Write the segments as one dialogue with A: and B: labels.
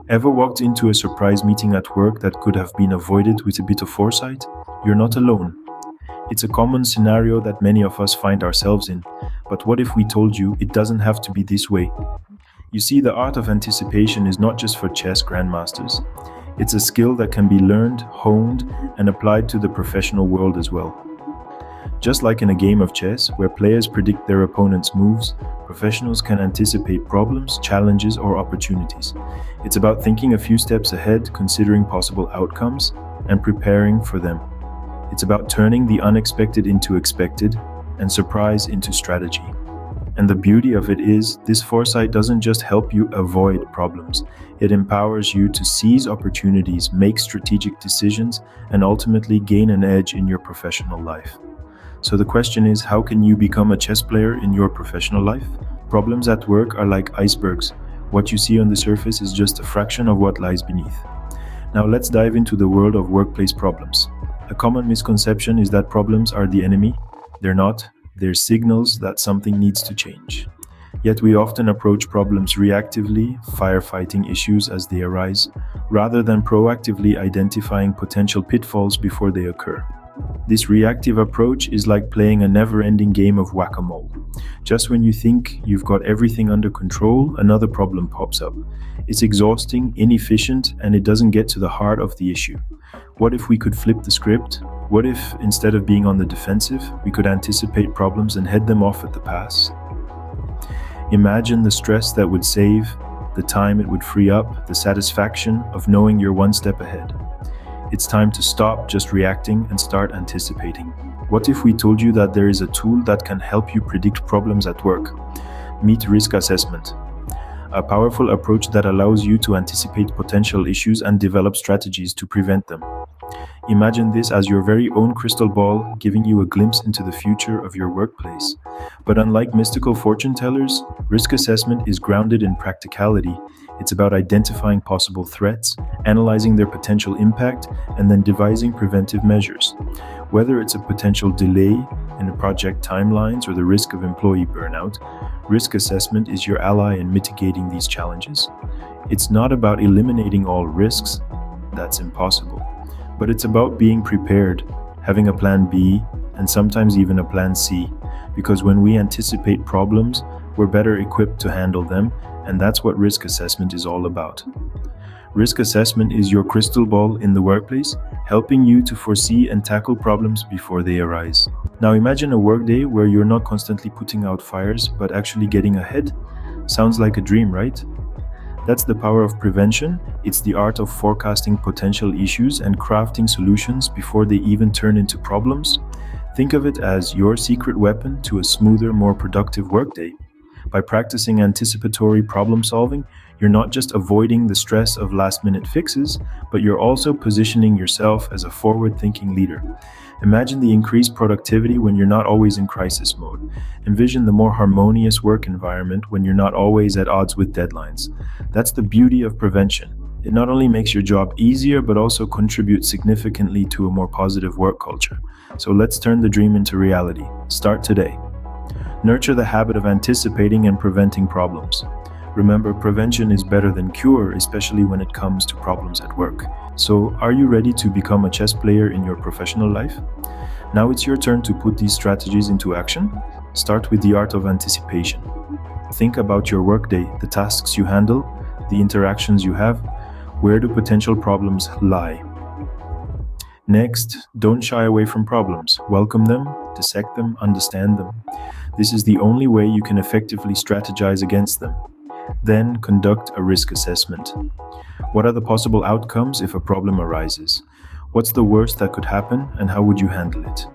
A: Ever walked into a surprise meeting at work that could have been avoided with a bit of foresight? You're not alone. It's a common scenario that many of us find ourselves in. But what if we told you it doesn't have to be this way? You see, the art of anticipation is not just for chess grandmasters. It's a skill that can be learned, honed, and applied to the professional world as well. Just like in a game of chess, where players predict their opponent's moves, professionals can anticipate problems, challenges, or opportunities. It's about thinking a few steps ahead, considering possible outcomes, and preparing for them. It's about turning the unexpected into expected, and surprise into strategy. And the beauty of it is, this foresight doesn't just help you avoid problems. It empowers you to seize opportunities, make strategic decisions, and ultimately gain an edge in your professional life. So the question is, how can you become a chess player in your professional life? Problems at work are like icebergs. What you see on the surface is just a fraction of what lies beneath. Now let's dive into the world of workplace problems. A common misconception is that problems are the enemy. They're not. They're signals that something needs to change. Yet we often approach problems reactively, firefighting issues as they arise, rather than proactively identifying potential pitfalls before they occur. This reactive approach is like playing a never-ending game of whack-a-mole. Just when you think you've got everything under control, another problem pops up. It's exhausting, inefficient, and it doesn't get to the heart of the issue. What if we could flip the script? What if, instead of being on the defensive, we could anticipate problems and head them off at the pass? Imagine the stress that would save, the time it would free up, the satisfaction of knowing you're one step ahead. It's time to stop just reacting and start anticipating. What if we told you that there is a tool that can help you predict problems at work? Meet risk assessment, a powerful approach that allows you to anticipate potential issues and develop strategies to prevent them. Imagine this as your very own crystal ball, giving you a glimpse into the future of your workplace. But unlike mystical fortune tellers, risk assessment is grounded in practicality. It's about identifying possible threats, analyzing their potential impact, and then devising preventive measures. Whether it's a potential delay in a project timelines or the risk of employee burnout, risk assessment is your ally in mitigating these challenges. It's not about eliminating all risks. That's impossible. But it's about being prepared, having a plan B, and sometimes even a plan C, because when we anticipate problems, we're better equipped to handle them, and that's what risk assessment is all about. Risk assessment is your crystal ball in the workplace, helping you to foresee and tackle problems before they arise. Now imagine a workday where you're not constantly putting out fires, but actually getting ahead. Sounds like a dream, right? That's the power of prevention. It's the art of forecasting potential issues and crafting solutions before they even turn into problems. Think of it as your secret weapon to a smoother, more productive workday. By practicing anticipatory problem solving, you're not just avoiding the stress of last-minute fixes, but you're also positioning yourself as a forward-thinking leader. Imagine the increased productivity when you're not always in crisis mode. Envision the more harmonious work environment when you're not always at odds with deadlines. That's the beauty of prevention. It not only makes your job easier, but also contributes significantly to a more positive work culture. So let's turn the dream into reality. Start today. Nurture the habit of anticipating and preventing problems. Remember, prevention is better than cure, especially when it comes to problems at work. So, are you ready to become a chess player in your professional life? Now it's your turn to put these strategies into action. Start with the art of anticipation. Think about your workday, the tasks you handle, the interactions you have. Where do potential problems lie? Next, don't shy away from problems. Welcome them, dissect them, understand them. This is the only way you can effectively strategize against them. Then conduct a risk assessment. What are the possible outcomes if a problem arises? What's the worst that could happen, and how would you handle it?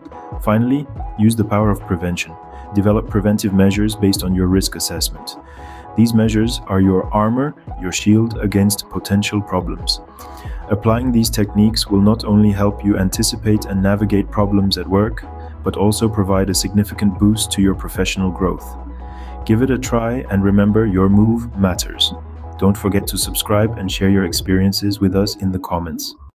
A: Finally, use the power of prevention. Develop preventive measures based on your risk assessment. These measures are your armor, your shield against potential problems. Applying these techniques will not only help you anticipate and navigate problems at work, but also provide a significant boost to your professional growth. Give it a try, and remember, your move matters. Don't forget to subscribe and share your experiences with us in the comments.